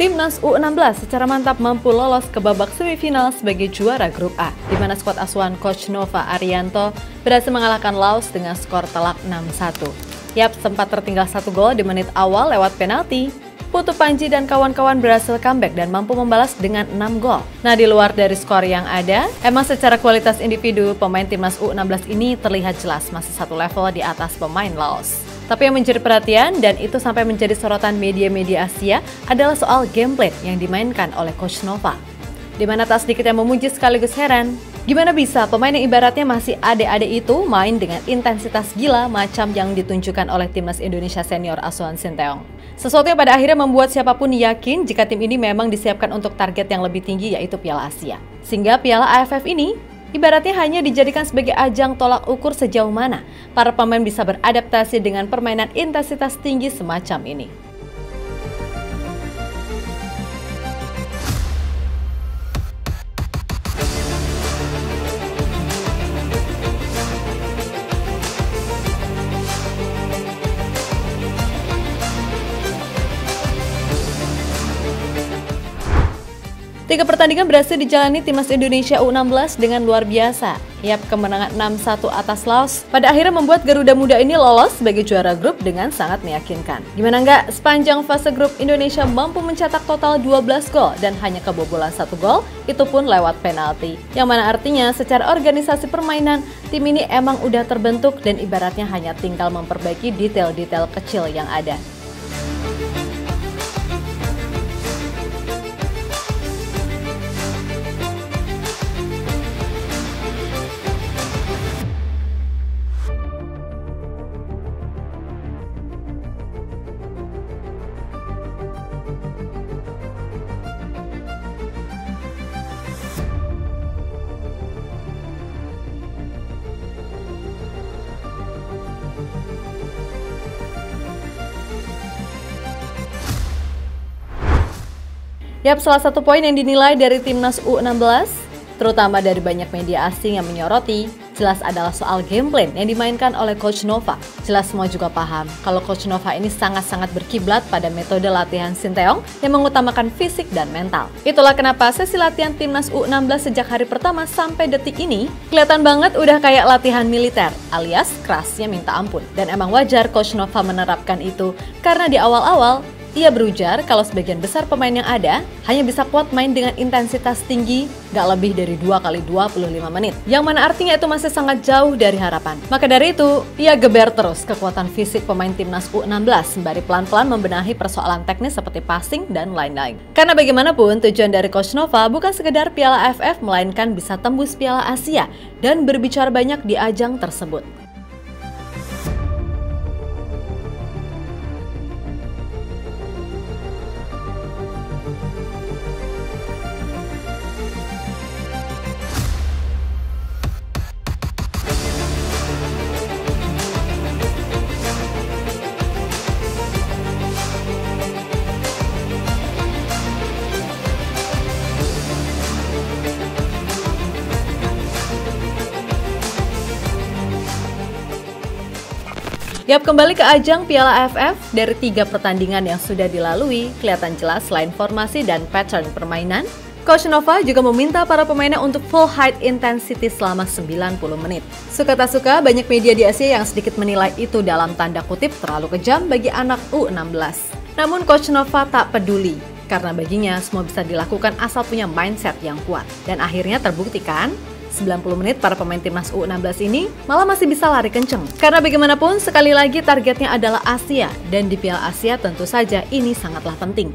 Timnas U16 secara mantap mampu lolos ke babak semifinal sebagai juara grup A, di mana skuad asuhan Coach Nova Arianto berhasil mengalahkan Laos dengan skor telak 6-1. Yap, sempat tertinggal 1 gol di menit awal lewat penalti. Putu Panji dan kawan-kawan berhasil comeback dan mampu membalas dengan 6 gol. Nah, di luar dari skor yang ada, emang secara kualitas individu, pemain Timnas U16 ini terlihat jelas masih satu level di atas pemain Laos. Tapi yang menjadi perhatian dan itu sampai menjadi sorotan media-media Asia adalah soal gameplay yang dimainkan oleh Coach Nova. Di mana tak sedikit yang memuji sekaligus heran, gimana bisa pemain yang ibaratnya masih ade-ade itu main dengan intensitas gila macam yang ditunjukkan oleh Timnas Indonesia senior asuhan Sinteyong. Sesuatu yang pada akhirnya membuat siapapun yakin jika tim ini memang disiapkan untuk target yang lebih tinggi yaitu Piala Asia. Sehingga Piala AFF ini ibaratnya hanya dijadikan sebagai ajang tolak ukur sejauh mana para pemain bisa beradaptasi dengan permainan intensitas tinggi semacam ini. Tiga pertandingan berhasil dijalani Timnas Indonesia U16 dengan luar biasa. Yap, kemenangan 6-1 atas Laos pada akhirnya membuat Garuda Muda ini lolos sebagai juara grup dengan sangat meyakinkan. Gimana enggak, sepanjang fase grup Indonesia mampu mencetak total 12 gol dan hanya kebobolan 1 gol, itu pun lewat penalti. Yang mana artinya secara organisasi permainan, tim ini emang udah terbentuk dan ibaratnya hanya tinggal memperbaiki detail-detail kecil yang ada. Yap, salah satu poin yang dinilai dari Timnas U16, terutama dari banyak media asing yang menyoroti, jelas adalah soal gameplay yang dimainkan oleh Coach Nova. Jelas semua juga paham kalau Coach Nova ini sangat-sangat berkiblat pada metode latihan Sinteyong yang mengutamakan fisik dan mental. Itulah kenapa sesi latihan Timnas U16 sejak hari pertama sampai detik ini kelihatan banget udah kayak latihan militer, alias kerasnya minta ampun. Dan emang wajar Coach Nova menerapkan itu karena di awal-awal ia berujar kalau sebagian besar pemain yang ada hanya bisa kuat main dengan intensitas tinggi gak lebih dari 2 kali 25 menit. Yang mana artinya itu masih sangat jauh dari harapan. Maka dari itu, ia geber terus kekuatan fisik pemain Timnas U16 sembari pelan-pelan membenahi persoalan teknis seperti passing dan lain-lain. Karena bagaimanapun tujuan dari Coach Nova bukan sekedar Piala AFF melainkan bisa tembus Piala Asia dan berbicara banyak di ajang tersebut. Yap, kembali ke ajang Piala AFF, dari 3 pertandingan yang sudah dilalui, kelihatan jelas selain formasi dan pattern permainan, Coach Nova juga meminta para pemainnya untuk full high intensity selama 90 menit. Suka tak suka, banyak media di Asia yang sedikit menilai itu dalam tanda kutip terlalu kejam bagi anak U16. Namun Coach Nova tak peduli, karena baginya semua bisa dilakukan asal punya mindset yang kuat. Dan akhirnya terbukti kan? 90 menit para pemain Timnas U16 ini malah masih bisa lari kenceng. Karena bagaimanapun sekali lagi targetnya adalah Asia dan di Piala Asia tentu saja ini sangatlah penting.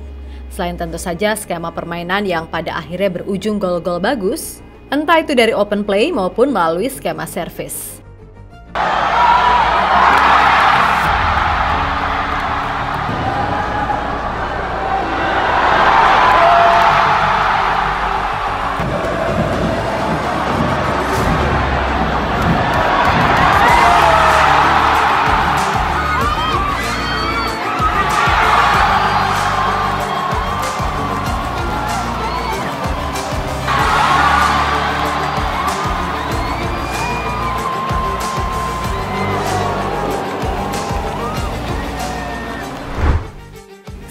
Selain tentu saja skema permainan yang pada akhirnya berujung gol-gol bagus, entah itu dari open play maupun melalui skema service.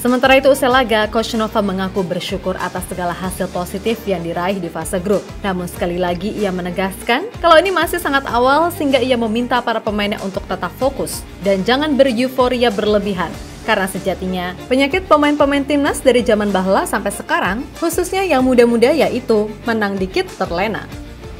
Sementara itu usai laga, Coach Nova mengaku bersyukur atas segala hasil positif yang diraih di fase grup. Namun sekali lagi ia menegaskan kalau ini masih sangat awal sehingga ia meminta para pemainnya untuk tetap fokus dan jangan beryuforia berlebihan. Karena sejatinya penyakit pemain-pemain timnas dari zaman bahla sampai sekarang, khususnya yang muda-muda yaitu menang dikit terlena.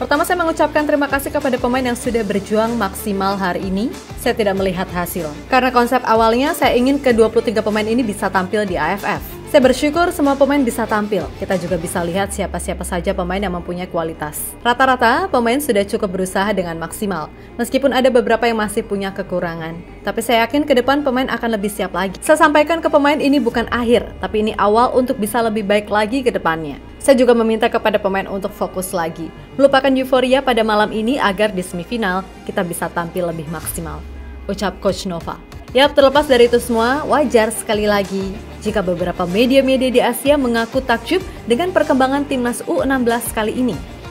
Pertama saya mengucapkan terima kasih kepada pemain yang sudah berjuang maksimal hari ini. Saya tidak melihat hasil. Karena konsep awalnya saya ingin ke-23 pemain ini bisa tampil di AFF. Saya bersyukur semua pemain bisa tampil. Kita juga bisa lihat siapa-siapa saja pemain yang mempunyai kualitas. Rata-rata pemain sudah cukup berusaha dengan maksimal. Meskipun ada beberapa yang masih punya kekurangan. Tapi saya yakin ke depan pemain akan lebih siap lagi. Saya sampaikan ke pemain ini bukan akhir, tapi ini awal untuk bisa lebih baik lagi ke depannya. Saya juga meminta kepada pemain untuk fokus lagi. Melupakan euforia pada malam ini agar di semifinal kita bisa tampil lebih maksimal. Ucap Coach Nova. Yap, terlepas dari itu semua, wajar sekali lagi jika beberapa media-media di Asia mengaku takjub dengan perkembangan timnas U16 kali ini.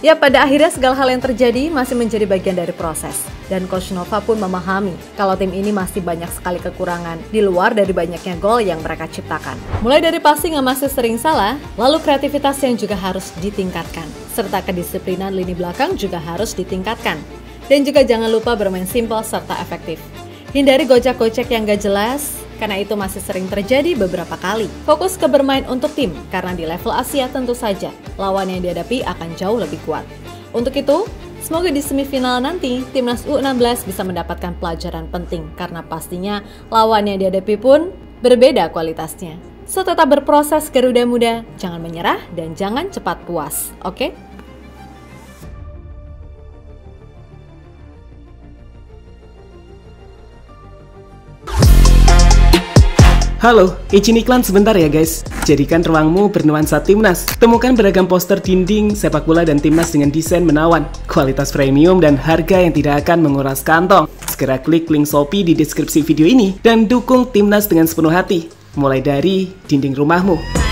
Ya, pada akhirnya segala hal yang terjadi masih menjadi bagian dari proses. Dan Coach Nova pun memahami kalau tim ini masih banyak sekali kekurangan di luar dari banyaknya gol yang mereka ciptakan. Mulai dari passing yang masih sering salah, lalu kreativitas yang juga harus ditingkatkan. Serta kedisiplinan lini belakang juga harus ditingkatkan. Dan juga jangan lupa bermain simpel serta efektif. Hindari gocek-gocek yang gak jelas, karena itu masih sering terjadi beberapa kali. Fokus ke bermain untuk tim, karena di level Asia tentu saja, lawan yang dihadapi akan jauh lebih kuat. Untuk itu, semoga di semifinal nanti, timnas U16 bisa mendapatkan pelajaran penting, karena pastinya lawan yang dihadapi pun berbeda kualitasnya. So, tetap berproses Garuda Muda, jangan menyerah dan jangan cepat puas, oke? Halo, izin iklan sebentar ya guys. Jadikan ruangmu bernuansa timnas. Temukan beragam poster dinding, sepak bola dan timnas dengan desain menawan, kualitas premium dan harga yang tidak akan menguras kantong. Segera klik link Shopee di deskripsi video ini dan dukung timnas dengan sepenuh hati. Mulai dari dinding rumahmu.